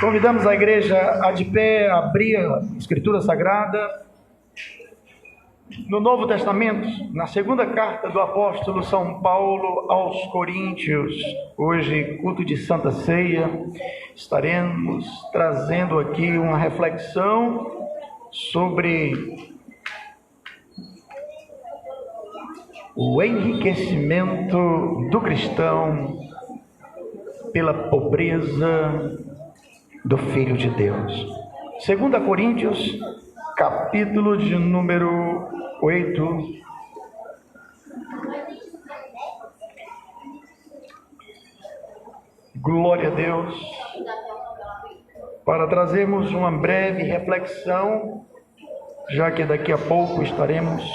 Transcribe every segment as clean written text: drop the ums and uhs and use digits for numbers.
Convidamos a igreja a de pé abrir a Escritura Sagrada no Novo Testamento, na segunda carta do apóstolo São Paulo aos Coríntios. Hoje, culto de Santa Ceia, estaremos trazendo aqui uma reflexão sobre o enriquecimento do cristão pela pobreza do Filho de Deus. 2 Coríntios, capítulo de número 8. Glória a Deus. Para trazermos uma breve reflexão, já que daqui a pouco estaremos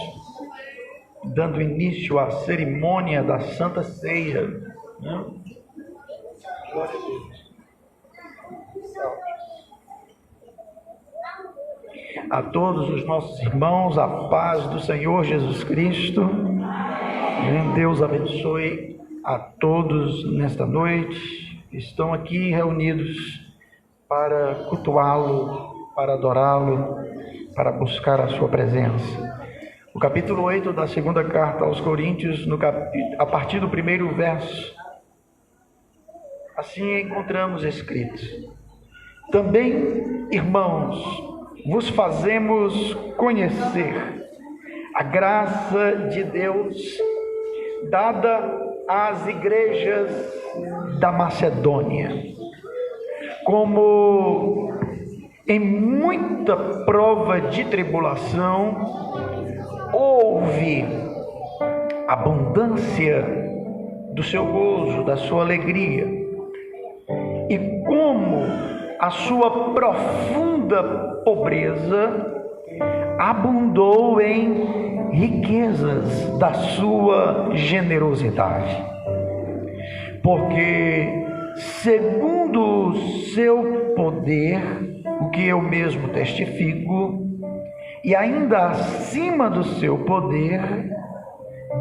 dando início à cerimônia da Santa Ceia, né? Glória a Deus. A todos os nossos irmãos, a paz do Senhor Jesus Cristo. Deus abençoe a todos nesta noite. Estão aqui reunidos para cultuá-lo, para adorá-lo, para buscar a sua presença. O capítulo 8 da segunda carta aos Coríntios, a partir do primeiro verso, assim encontramos escrito: também, irmãos, vos fazemos conhecer a graça de Deus dada às igrejas da Macedônia. Como em muita prova de tribulação houve abundância do seu gozo, da sua alegria, e como a sua profunda pobreza abundou em riquezas da sua generosidade. Porque, segundo o seu poder, o que eu mesmo testifico, e ainda acima do seu poder,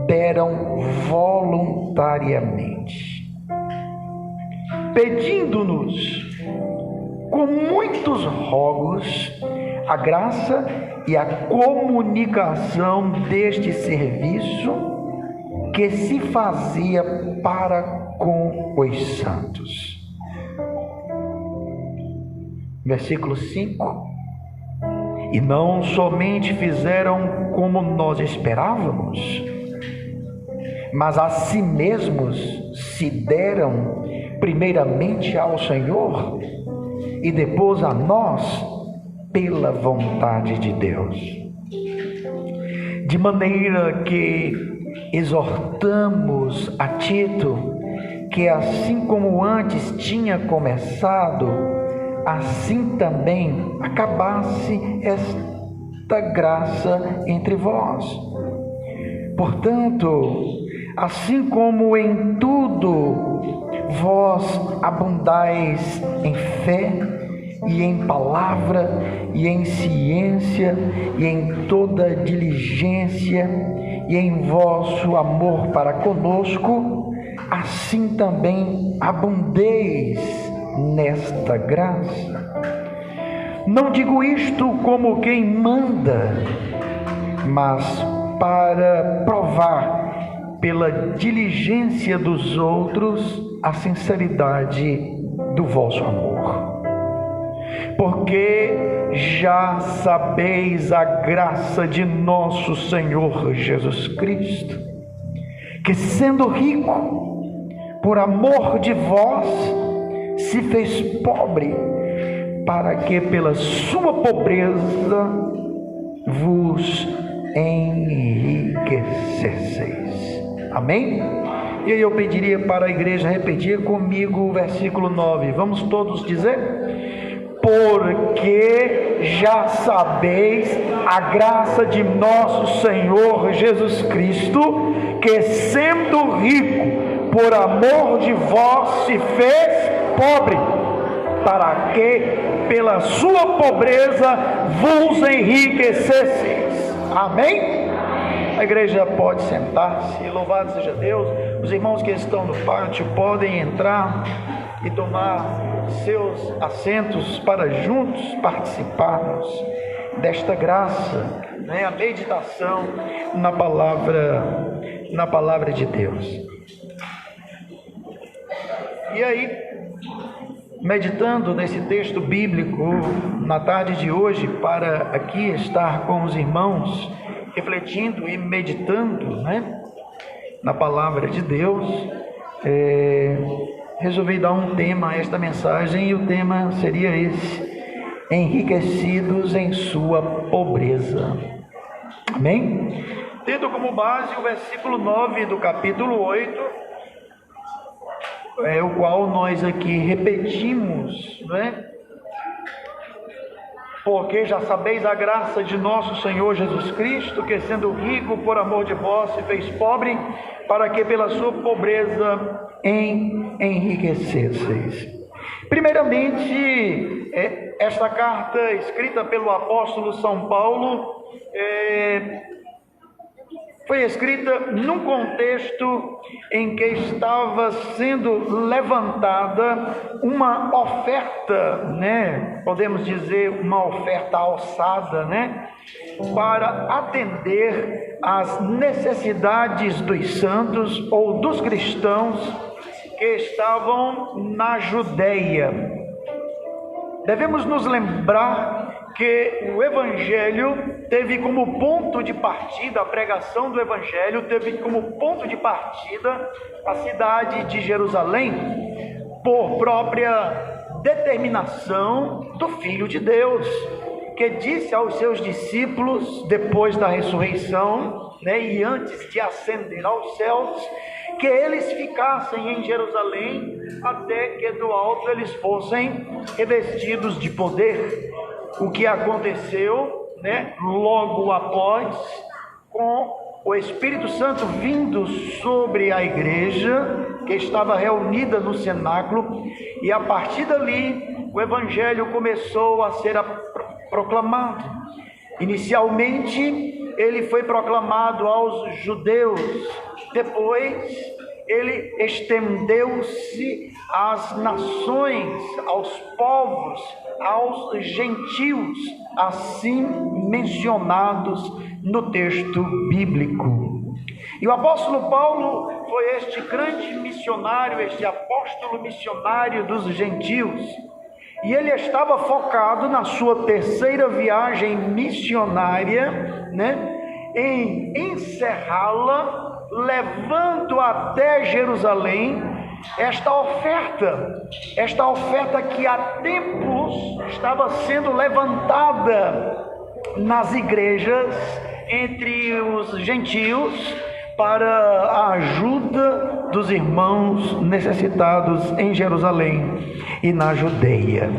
deram voluntariamente, pedindo-nos com muitos rogos a graça e a comunicação deste serviço que se fazia para com os santos. Versículo 5. E não somente fizeram como nós esperávamos, mas a si mesmos se deram primeiramente ao Senhor e depois a nós pela vontade de Deus. De maneira que exortamos a Tito que, assim como antes tinha começado, assim também acabasse esta graça entre vós. Portanto, assim como em tudo vós abundais em fé e em palavra e em ciência e em toda diligência e em vosso amor para conosco, assim também abundeis nesta graça. Não digo isto como quem manda, mas para provar pela diligência dos outros a sinceridade do vosso amor. Porque já sabeis a graça de nosso Senhor Jesus Cristo, que sendo rico, por amor de vós, se fez pobre, para que pela sua pobreza vos enriquecesseis. Amém? E aí eu pediria para a igreja repetir comigo o versículo 9. Vamos todos dizer? Porque já sabeis a graça de nosso Senhor Jesus Cristo, que sendo rico, por amor de vós se fez pobre, para que pela sua pobreza vos enriquecesseis. Amém? A igreja pode sentar-se. Louvado seja Deus. Os irmãos que estão no pátio podem entrar e tomar seus assentos para juntos participarmos desta graça, né? A meditação na palavra de Deus. E aí, meditando nesse texto bíblico na tarde de hoje, para aqui estar com os irmãos, refletindo e meditando, né, na palavra de Deus, resolvi dar um tema a esta mensagem, e o tema seria esse: enriquecidos em sua pobreza. Amém? Tendo como base o versículo 9 do capítulo 8, o qual nós aqui repetimos, né? Porque já sabeis a graça de nosso Senhor Jesus Cristo, que sendo rico por amor de vós se fez pobre, para que pela sua pobreza enriquecesseis. Primeiramente, esta carta escrita pelo apóstolo São Paulo foi escrita num contexto em que estava sendo levantada uma oferta, né? Podemos dizer uma oferta alçada, né? Para atender às necessidades dos santos ou dos cristãos que estavam na Judeia. Devemos nos lembrar que o Evangelho teve como ponto de partida, a pregação do Evangelho teve como ponto de partida a cidade de Jerusalém, por própria determinação do Filho de Deus, que disse aos seus discípulos, depois da ressurreição, né, e antes de ascender aos céus, que eles ficassem em Jerusalém até que do alto eles fossem revestidos de poder. O que aconteceu, né, logo após, com o Espírito Santo vindo sobre a igreja que estava reunida no cenáculo, e a partir dali o Evangelho começou a ser proclamado. Inicialmente ele foi proclamado aos judeus, depois ele estendeu-se às nações, aos povos, aos gentios, assim mencionados no texto bíblico. E o apóstolo Paulo foi este grande missionário, este apóstolo missionário dos gentios, e ele estava focado na sua terceira viagem missionária, né, em encerrá-la, levando até Jerusalém esta oferta que há tempos estava sendo levantada nas igrejas entre os gentios para a ajuda dos irmãos necessitados em Jerusalém e na Judeia.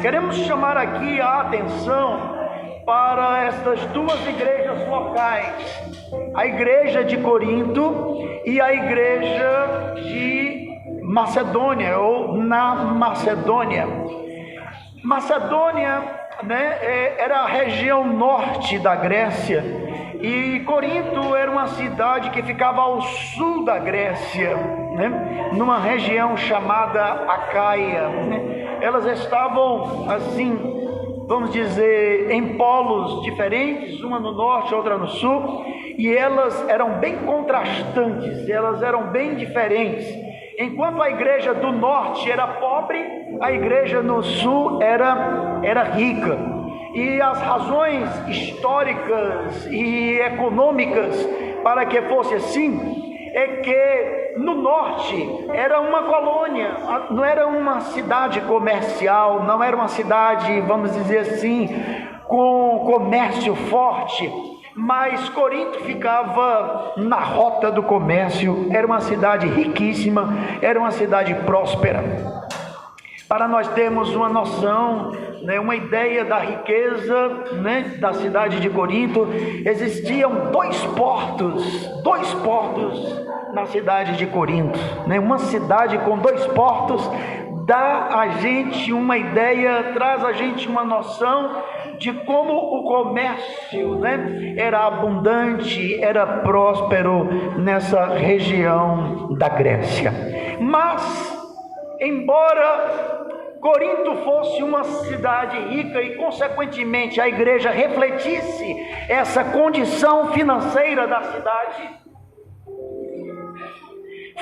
Queremos chamar aqui a atenção para estas duas igrejas locais, a igreja de Corinto e a igreja de Macedônia, ou na Macedônia. Macedônia, né, era a região norte da Grécia, e Corinto era uma cidade que ficava ao sul da Grécia, né, numa região chamada Acaia, né. Elas estavam assim, vamos dizer, em polos diferentes, uma no norte, outra no sul, e elas eram bem contrastantes, elas eram bem diferentes. Enquanto a igreja do norte era pobre, a igreja no sul era rica. E as razões históricas e econômicas para que fosse assim é que no norte era uma colônia, não era uma cidade comercial, não era uma cidade, vamos dizer assim, com comércio forte, mas Corinto ficava na rota do comércio, era uma cidade riquíssima, era uma cidade próspera. Para nós termos uma noção, né, uma ideia da riqueza, né, da cidade de Corinto, existiam dois portos na cidade de Corinto, né? Uma cidade com dois portos dá a gente uma ideia, traz a gente uma noção de como o comércio, né, era abundante, era próspero nessa região da Grécia. Mas, embora Corinto fosse uma cidade rica e, consequentemente, a igreja refletisse essa condição financeira da cidade,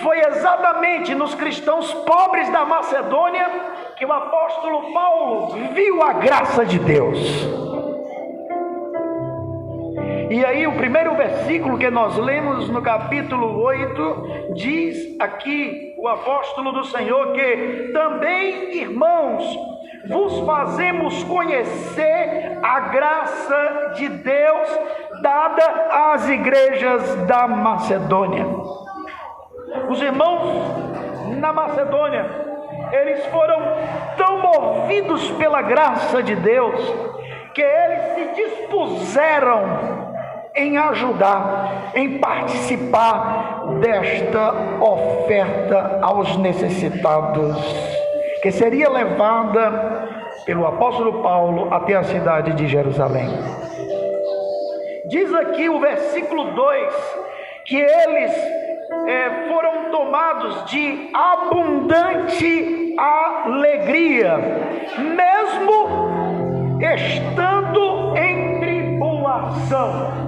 foi exatamente nos cristãos pobres da Macedônia que o apóstolo Paulo viu a graça de Deus. E aí o primeiro versículo que nós lemos no capítulo 8, diz aqui o apóstolo do Senhor que também, irmãos, vos fazemos conhecer a graça de Deus dada às igrejas da Macedônia. Os irmãos na Macedônia, eles foram tão movidos pela graça de Deus, que eles se dispuseram em ajudar, em participar desta oferta aos necessitados, que seria levada pelo apóstolo Paulo até a cidade de Jerusalém. Diz aqui o versículo 2, que eles foram tomados de abundante alegria, mesmo estando em tribulação,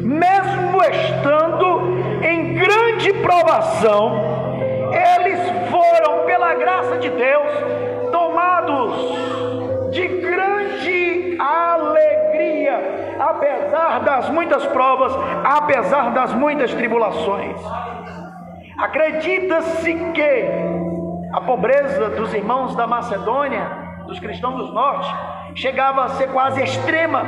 mesmo estando em grande provação, eles foram, pela graça de Deus, tomados de grande alegria, apesar das muitas provas, apesar das muitas tribulações. Acredita-se que a pobreza dos irmãos da Macedônia, dos cristãos do norte, chegava a ser quase extrema.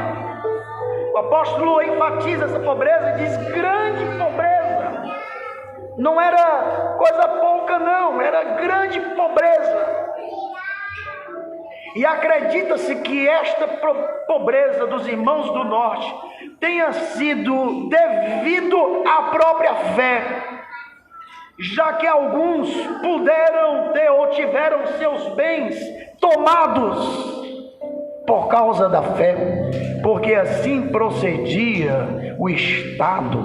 O apóstolo enfatiza essa pobreza e diz grande pobreza. Não era coisa pouca não, era grande pobreza. E acredita-se que esta pobreza dos irmãos do norte tenha sido devido à própria fé, já que alguns puderam ter ou tiveram seus bens tomados por causa da fé, porque assim procedia o Estado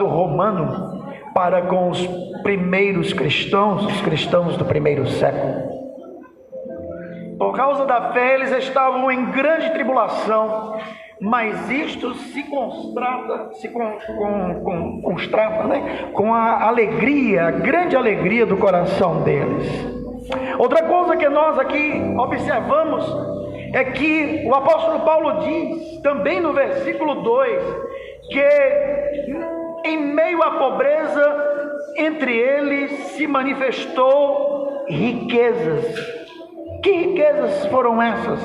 romano para com os primeiros cristãos, os cristãos do primeiro século. Por causa da fé, eles estavam em grande tribulação, mas isto se constrata com a alegria, a grande alegria do coração deles. Outra coisa que nós aqui observamos é que o apóstolo Paulo diz, também no versículo 2, que em meio à pobreza, entre eles se manifestou riquezas. Que riquezas foram essas?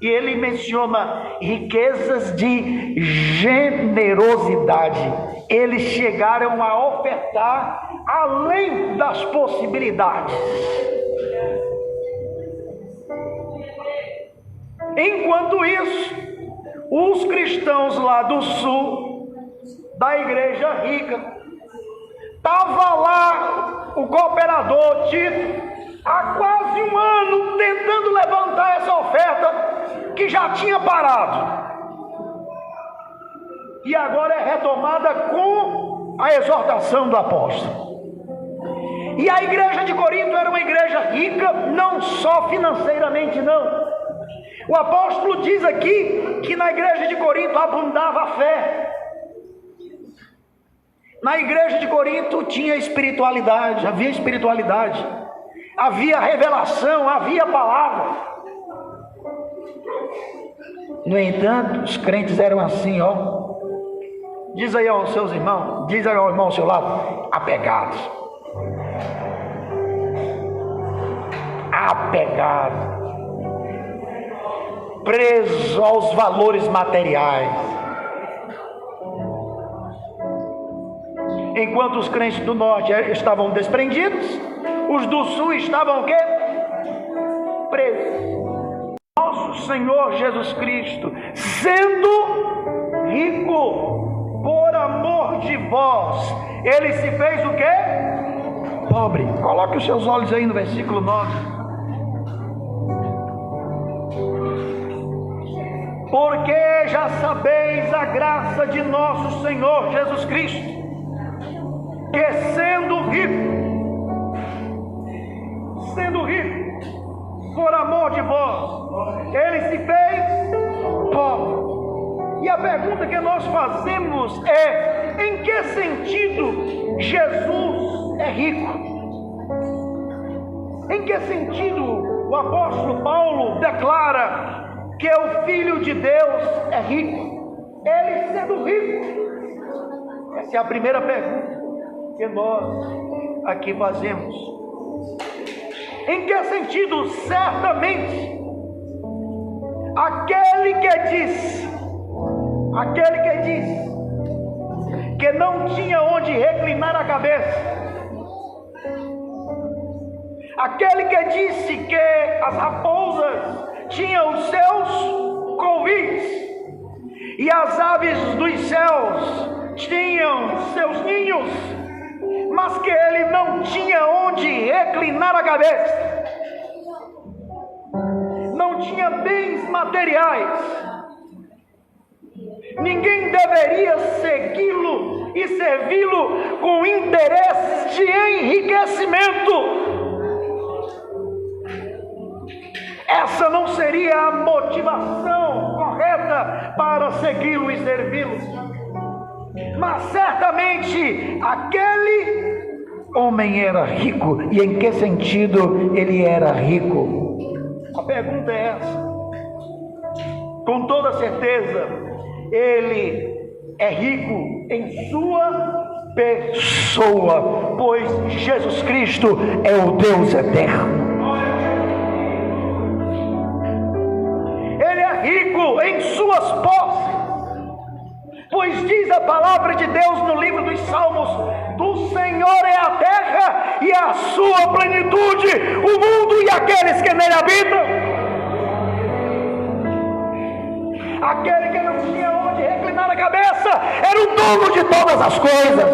E ele menciona riquezas de generosidade. Eles chegaram a ofertar além das possibilidades. Enquanto isso, os cristãos lá do sul, da igreja rica, estava lá o cooperador Tito, há quase um ano tentando levantar essa oferta que já tinha parado, e agora é retomada com a exortação do apóstolo. E a igreja de Corinto era uma igreja rica, não só financeiramente não. O apóstolo diz aqui que na igreja de Corinto abundava a fé. Na igreja de Corinto tinha espiritualidade, havia espiritualidade, havia revelação, havia palavra. No entanto, os crentes eram assim, ó. Diz aí aos seus irmãos, diz aí ao irmão ao seu lado, apegados. Apegados. Presos aos valores materiais. Enquanto os crentes do norte estavam desprendidos, os do sul estavam o quê? Presos. Nosso Senhor Jesus Cristo, sendo rico por amor de vós, ele se fez o quê? Pobre. Coloque os seus olhos aí no versículo 9. Porque já sabeis a graça de nosso Senhor Jesus Cristo, que sendo rico, sendo rico, por amor de vós, ele se fez pobre. E a pergunta que nós fazemos é: em que sentido Jesus é rico? Em que sentido o apóstolo Paulo declara que o Filho de Deus é rico? Ele sendo rico. Essa é a primeira pergunta que nós aqui fazemos. Em que sentido? Certamente aquele que diz que não tinha onde reclinar a cabeça, aquele que disse que as raposas tinham os seus covis e as aves dos céus tinham seus ninhos, mas que ele não tinha onde reclinar a cabeça, não tinha bens materiais, ninguém deveria segui-lo e servi-lo com interesse de enriquecimento. Essa não seria a motivação correta para segui-lo e servi-lo. Mas certamente aquele homem era rico. E em que sentido ele era rico? A pergunta é essa. Com toda certeza, ele é rico em sua pessoa, pois Jesus Cristo é o Deus eterno. Ele é rico em suas posses, pois diz a palavra de Deus no livro dos Salmos: do Senhor é a terra e a sua plenitude, o mundo e aqueles que nele habitam. Aquele que não tinha onde reclinar a cabeça era o dono de todas as coisas.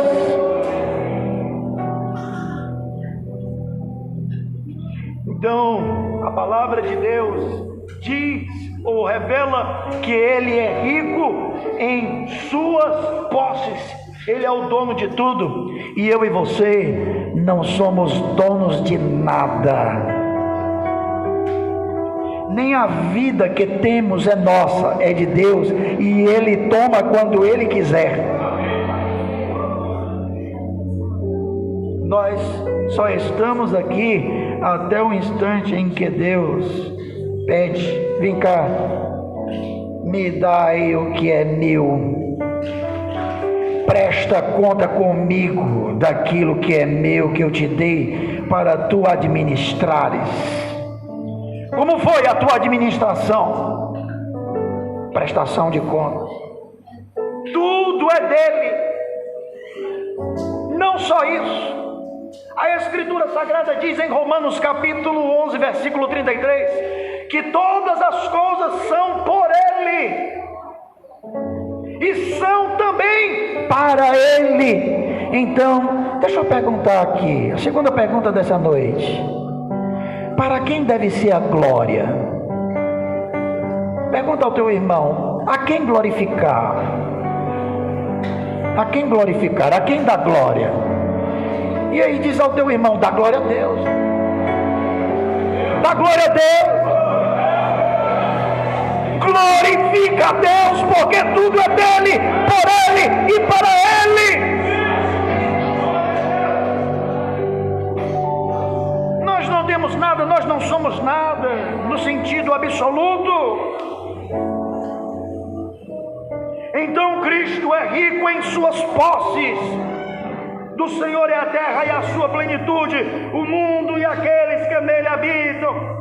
Então, a palavra de Deus diz ou revela que ele é rico em suas posses. Ele é o dono de tudo. E eu e você não somos donos de nada. Nem a vida que temos é nossa, é de Deus, e Ele toma quando Ele quiser. Nós só estamos aqui até o instante em que Deus pede: vem cá, me dá aí o que é meu, presta conta comigo daquilo que é meu, que eu te dei para tu administrares. Como foi a tua administração? Prestação de contas. Tudo é dele. Não só isso. A Escritura Sagrada diz em Romanos capítulo 11, versículo 33, que todas as coisas são por ele e são também para ele. Então, deixa eu perguntar aqui, a segunda pergunta dessa noite: para quem deve ser a glória? Pergunta ao teu irmão: a quem glorificar? A quem glorificar? A quem dá glória? E aí diz ao teu irmão: dá glória a Deus. Dá glória a Deus. Glorifica a Deus, porque tudo é dele, por ele e para ele. Nós não temos nada, nós não somos nada, no sentido absoluto. Então Cristo é rico em suas posses. Do Senhor é a terra e a sua plenitude, o mundo e aqueles que nele habitam.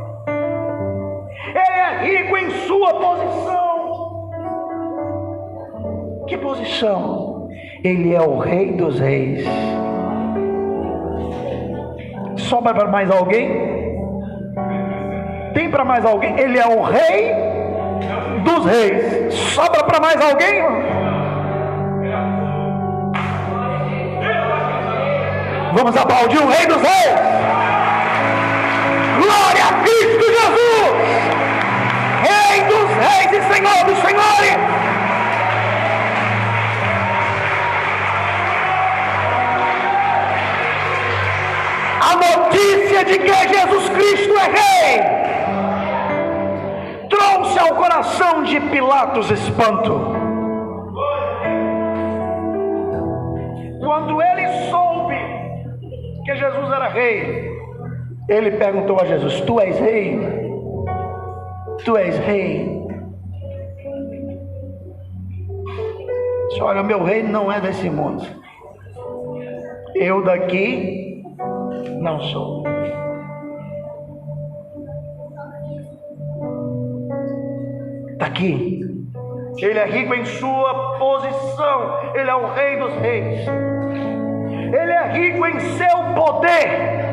Ele é rico em sua posição. Que posição? Ele é o Rei dos Reis. Sobra para mais alguém? Tem para mais alguém? Ele é o Rei dos Reis. Sobra para mais alguém? Vamos aplaudir o Rei dos Reis. Glória a Cristo Jesus, Rei dos Reis e Senhor dos Senhores. A notícia de que Jesus Cristo Cristo é rei, trouxe ao coração de Pilatos espanto. Quando ele soube que Jesus era rei, ele perguntou a Jesus: tu és rei? Tu és rei? Disse: olha, o meu reino não é desse mundo. Eu daqui não sou. Daqui. Ele é rico em sua posição. Ele é o rei dos reis. Ele é rico em seu poder.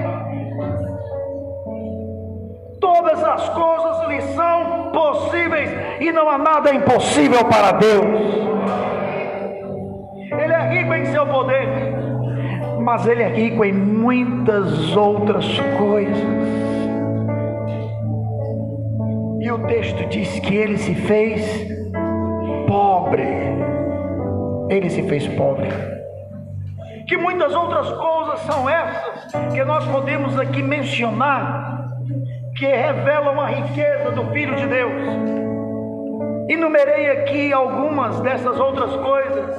Todas as coisas lhe são possíveis e não há nada impossível para Deus. Ele é rico em seu poder, mas ele é rico em muitas outras coisas. E o texto diz que ele se fez pobre. Ele se fez pobre. Que muitas outras coisas são essas que nós podemos aqui mencionar, que revelam a riqueza do Filho de Deus. Enumerei aqui algumas dessas outras coisas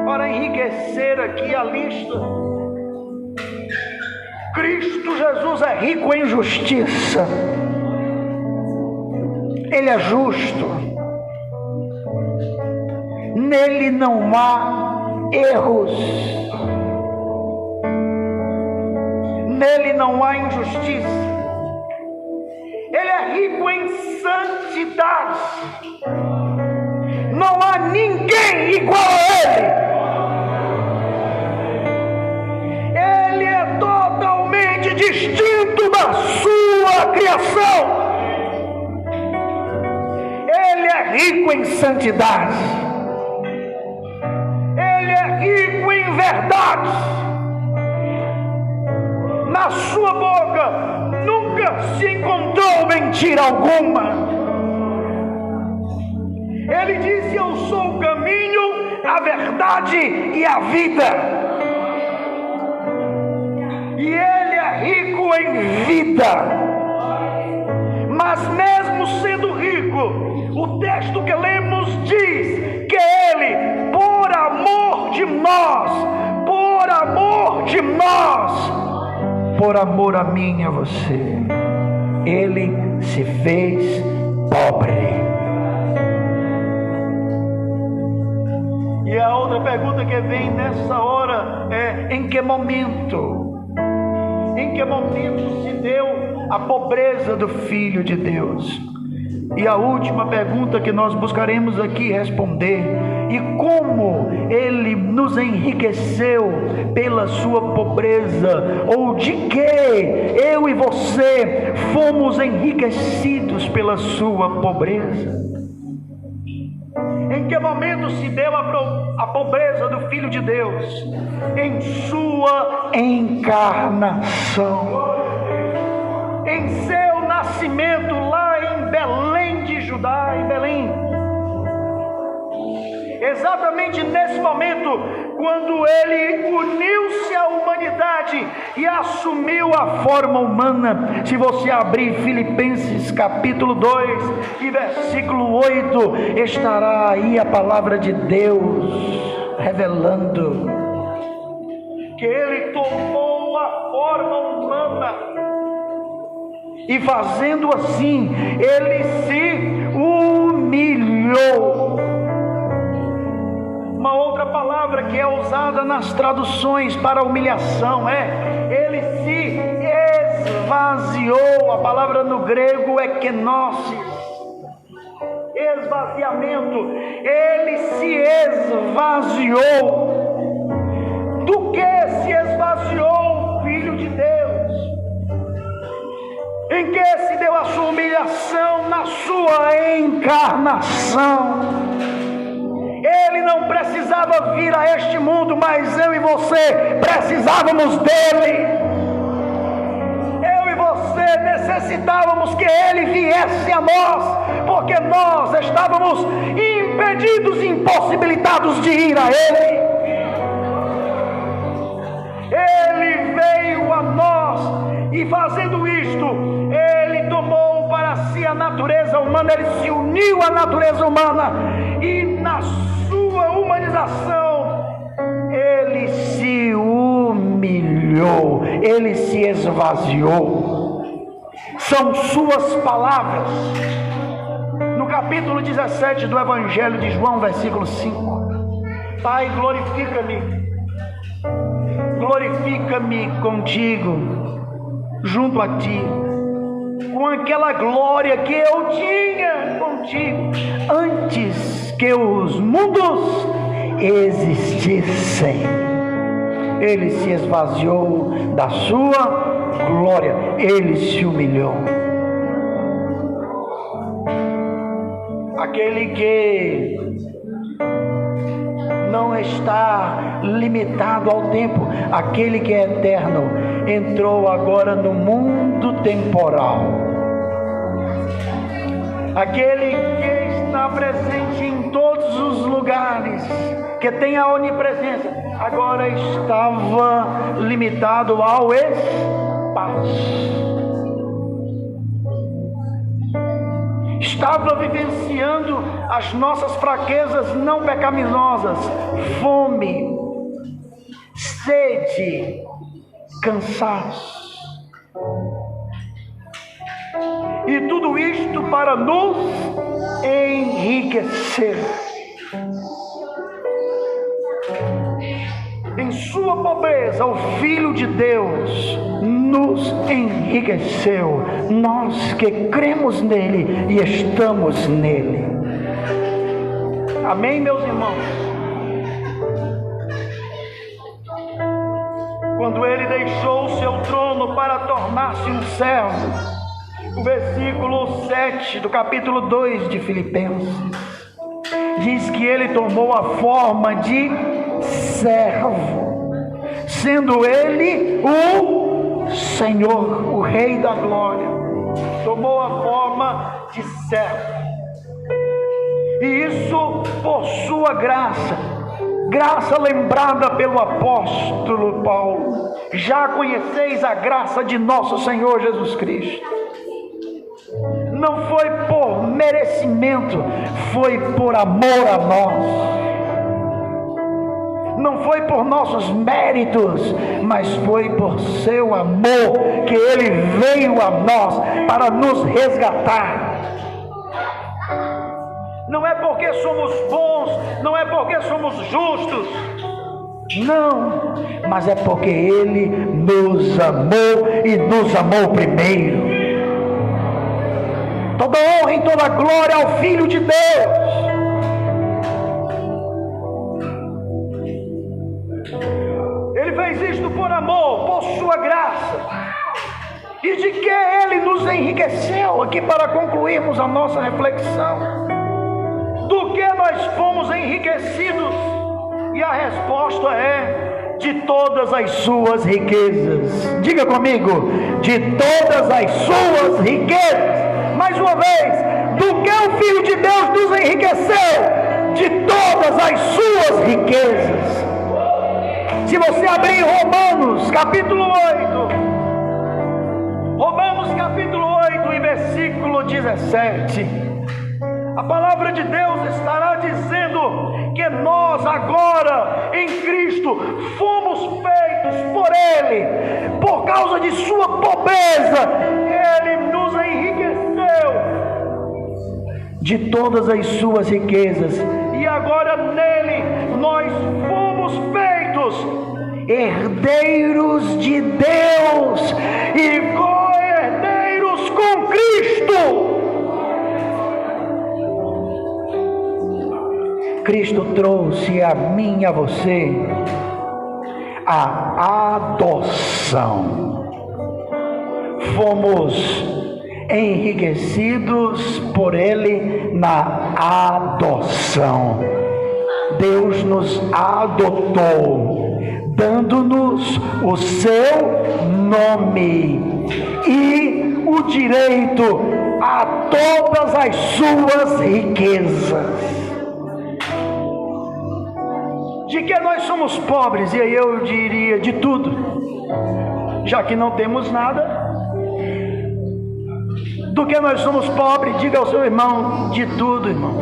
para enriquecer aqui a lista. Cristo Jesus é rico em justiça. Ele é justo. Nele não há erros. Nele não há injustiça. Ele é rico em santidade. Não há ninguém igual a ele. Ele é totalmente distinto da sua criação. Ele é rico em santidade. Ele é rico em verdade. Na sua boca nunca se encontrou mentira alguma. Ele disse: eu sou o caminho, a verdade e a vida. E ele é rico em vida. Mas mesmo sendo rico, o texto que lemos diz que ele, por amor de nós, por amor a mim e a você, ele se fez pobre. E a outra pergunta que vem nessa hora é: em que momento? Em que momento se deu a pobreza do Filho de Deus? E a última pergunta que nós buscaremos aqui responder: e como ele nos enriqueceu pela sua pobreza? Ou de que eu e você fomos enriquecidos pela sua pobreza? Em que momento se deu a pobreza do Filho de Deus? Em sua encarnação, em seu nascimento lá em Belém de Judá, em Belém. Exatamente nesse momento, quando ele uniu-se à humanidade e assumiu a forma humana. Se você abrir Filipenses capítulo 2 e versículo 8, estará aí a palavra de Deus revelando que ele tomou a forma humana e, fazendo assim, ele se humilhou. Uma outra palavra que é usada nas traduções para humilhação é: ele se esvaziou. A palavra no grego é kenosis, esvaziamento. Ele se esvaziou. Do que se esvaziou o Filho de Deus? Em que se deu a sua humilhação? Na sua encarnação. Ele não precisava vir a este mundo, mas eu e você precisávamos dele. Eu e você necessitávamos que ele viesse a nós, porque nós estávamos impedidos, impossibilitados de ir a ele. Ele veio a nós e, fazendo natureza humana, ele se uniu à natureza humana e na sua humanização ele se humilhou, ele se esvaziou. São suas palavras no capítulo 17 do Evangelho de João, versículo 5. Pai, glorifica-me contigo, junto a ti, com aquela glória que eu tinha contigo antes que os mundos existissem. Ele se esvaziou da sua glória, ele se humilhou. Aquele que não está limitado ao tempo, aquele que é eterno, entrou agora no mundo temporal. Aquele que está presente em todos os lugares, que tem a onipresença, agora estava limitado ao espaço. Estava vivenciando as nossas fraquezas não pecaminosas, fome, sede, cansaço. E tudo isto para nos enriquecer. Em sua pobreza, o Filho de Deus nos enriqueceu. Nós que cremos nele e estamos nele. Amém, meus irmãos? Quando ele deixou o seu trono para tornar-se um servo, o versículo 7 do capítulo 2 de Filipenses diz que ele tomou a forma de servo, sendo ele o Senhor, o Rei da Glória, tomou a forma de servo, e isso por sua graça lembrada pelo apóstolo Paulo. Já conheceis a graça de nosso Senhor Jesus Cristo. Não foi por merecimento, foi por amor a nós. Não foi por nossos méritos, mas foi por seu amor que ele veio a nós para nos resgatar. Não é porque somos bons, não é porque somos justos, não, mas é porque ele nos amou e nos amou primeiro. Toda honra e toda glória ao Filho de Deus. Ele fez isto por amor, por sua graça. E de que ele nos enriqueceu? Aqui para concluirmos a nossa reflexão. Do que nós fomos enriquecidos? E a resposta é: de todas as suas riquezas. Diga comigo: de todas as suas riquezas. Mais uma vez, do que o Filho de Deus nos enriqueceu? De todas as suas riquezas. Se você abrir Romanos capítulo 8, e versículo 17, a palavra de Deus estará dizendo que nós agora em Cristo fomos feitos por Ele, por causa de sua pobreza, Ele nos enriqueceu de todas as suas riquezas, e agora nele nós fomos feitos herdeiros de Deus e co-herdeiros com Cristo. Cristo trouxe a mim e a você a adoção. Fomos enriquecidos por Ele na adoção. Deus nos adotou, dando-nos o seu nome e o direito a todas as suas riquezas. De que nós somos pobres? E aí eu diria de tudo, já que não temos nada. Do que nós somos pobres? Diga ao seu irmão: de tudo, irmão.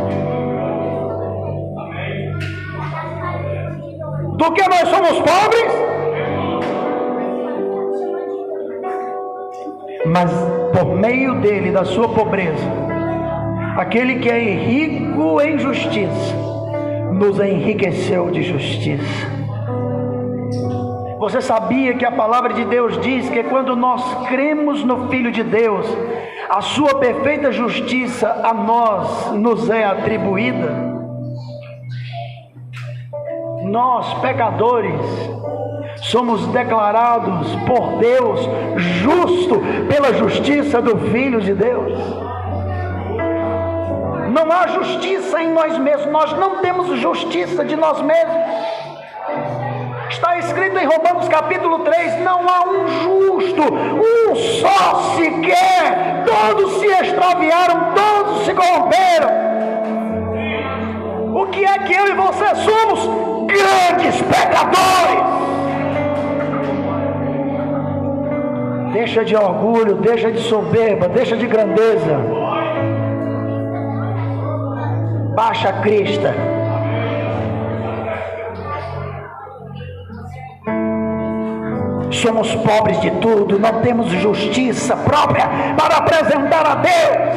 Do que nós somos pobres? Mas por meio dele, da sua pobreza, aquele que é rico em justiça, nos enriqueceu de justiça. Você sabia que a palavra de Deus diz que quando nós cremos no Filho de Deus, a sua perfeita justiça a nós nos é atribuída? Nós, pecadores, somos declarados por Deus justo pela justiça do Filho de Deus. Não há justiça em nós mesmos, nós não temos justiça de nós mesmos. Está escrito em Romanos capítulo 3, não há um justo, um só sequer, todos se extraviaram, todos se corromperam. O que é que eu e você somos? Grandes pecadores. Deixa de orgulho, deixa de soberba, deixa de grandeza. Baixa a crista. Somos pobres de tudo, não temos justiça própria para apresentar a Deus.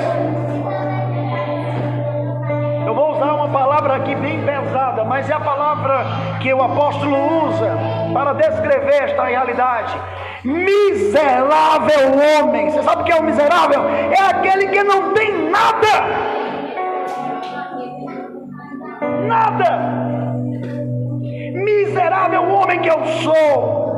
Eu vou usar uma palavra aqui bem pesada, mas é a palavra que o apóstolo usa para descrever esta realidade. Miserável homem. Você sabe o que é o miserável? É aquele que não tem nada. Nada. Miserável homem que eu sou.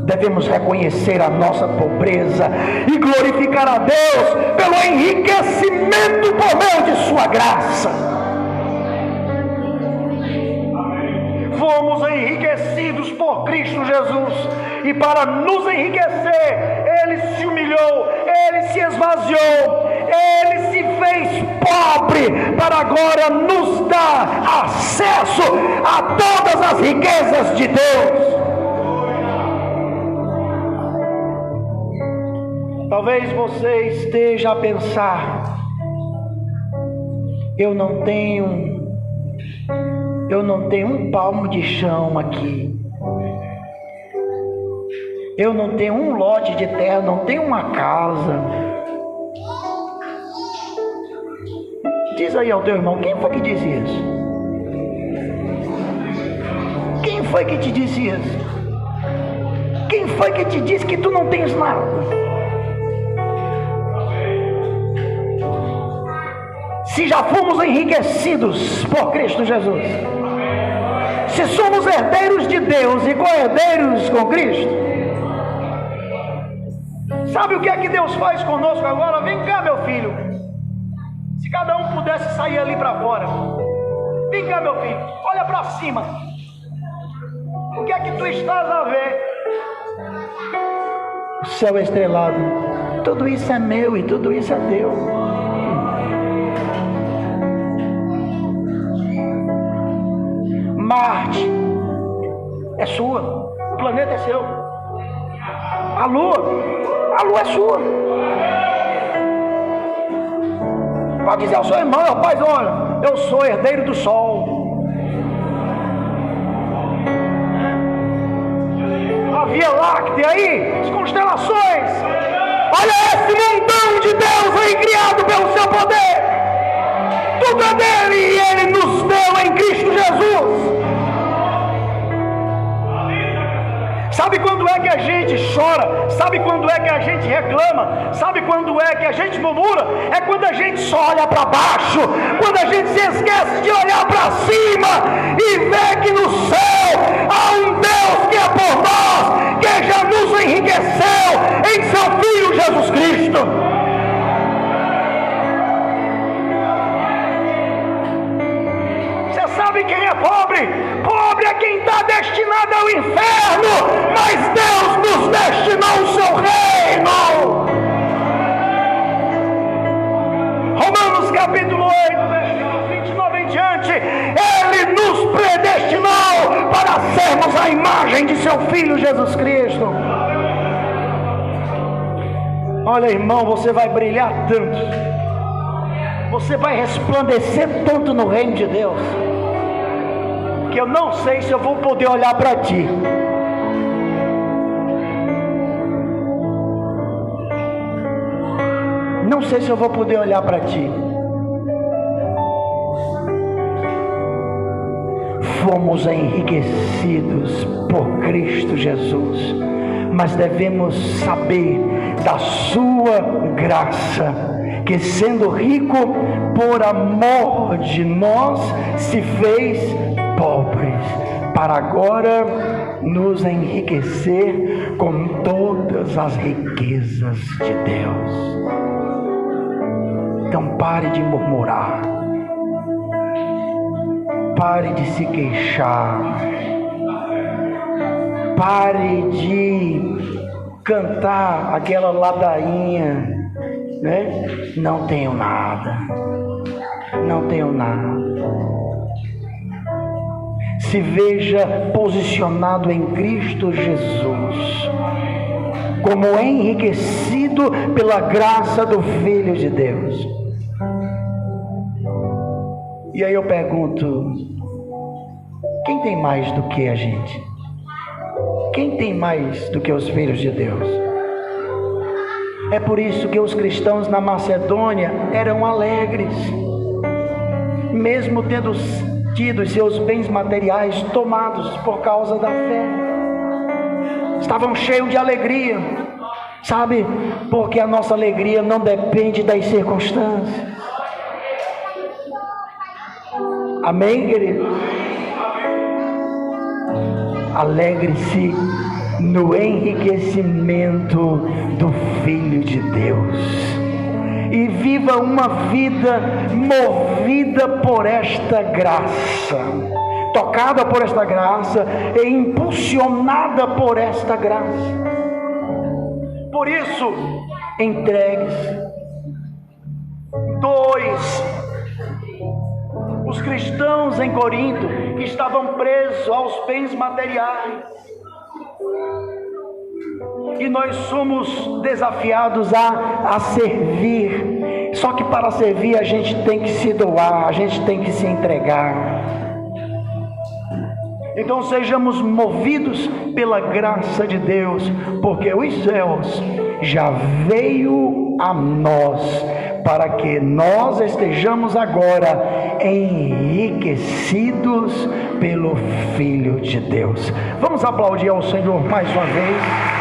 Devemos reconhecer a nossa pobreza e glorificar a Deus pelo enriquecimento por meio de sua graça. Fomos enriquecidos por Cristo Jesus, e para nos enriquecer, Ele se humilhou, Ele se esvaziou, Ele se fez pobre, para agora nos dar acesso a todas as riquezas de Deus. Talvez você esteja a pensar: eu não tenho um palmo de chão aqui, eu não tenho um lote de terra, não tenho uma casa. Diz aí ao teu irmão: quem foi que disse isso? Quem foi que te disse isso? Quem foi que te disse que tu não tens nada? Se já fomos enriquecidos por Cristo Jesus, se somos herdeiros de Deus e co-herdeiros com Cristo, sabe o que é que Deus faz conosco agora? Vem cá, meu filho. Se cada um pudesse sair ali para fora. Vem cá, meu filho, olha para cima. O que é que tu estás a ver? O céu estrelado. Tudo isso é meu e tudo isso é teu. Marte é sua, o planeta é seu. A lua é sua. Pode dizer ao seu irmão: rapaz, olha, eu sou herdeiro do sol. A Via Láctea aí, as constelações, olha esse montão de Deus aí criado pelo seu poder. Tudo é dele e Ele nos deu em Cristo Jesus. Sabe quando é que a gente chora? Sabe quando é que a gente reclama? Sabe quando é que a gente murmura? É quando a gente só olha para baixo, quando a gente se esquece de olhar para cima e vê que no céu há um Deus que é por nós, que já nos enriqueceu em seu Filho Jesus Cristo. Sabe quem é pobre? Pobre é quem está destinado ao inferno, mas Deus nos destinou o seu reino. Romanos capítulo 8, versículo 29 em diante. Ele nos predestinou para sermos a imagem de seu Filho Jesus Cristo. Olha, irmão, você vai brilhar tanto, você vai resplandecer tanto no reino de Deus, que eu não sei se eu vou poder olhar para ti. Não sei se eu vou poder olhar para ti. Fomos enriquecidos por Cristo Jesus, mas devemos saber da sua graça, que sendo rico por amor de nós, se fez pobres, para agora nos enriquecer com todas as riquezas de Deus. Então pare de murmurar, pare de se queixar, pare de cantar aquela ladainha, né? Não tenho nada, não tenho nada. Se veja posicionado em Cristo Jesus, como enriquecido pela graça do Filho de Deus. E aí eu pergunto, quem tem mais do que a gente? Quem tem mais do que os filhos de Deus? É por isso que os cristãos na Macedônia eram alegres, mesmo tendo tido seus bens materiais tomados por causa da fé. Estavam cheios de alegria, sabe? Porque a nossa alegria não depende das circunstâncias. Amém, querido? Alegre-se no enriquecimento do Filho de Deus e viva uma vida movida por esta graça, tocada por esta graça e impulsionada por esta graça. Por isso, entregue-se. 2. Os cristãos em Corinto que estavam presos aos bens materiais, e nós somos desafiados a servir. Só que para servir a gente tem que se doar, a gente tem que se entregar. Então sejamos movidos pela graça de Deus, porque os céus já veio a nós, para que nós estejamos agora enriquecidos pelo Filho de Deus. Vamos aplaudir ao Senhor mais uma vez.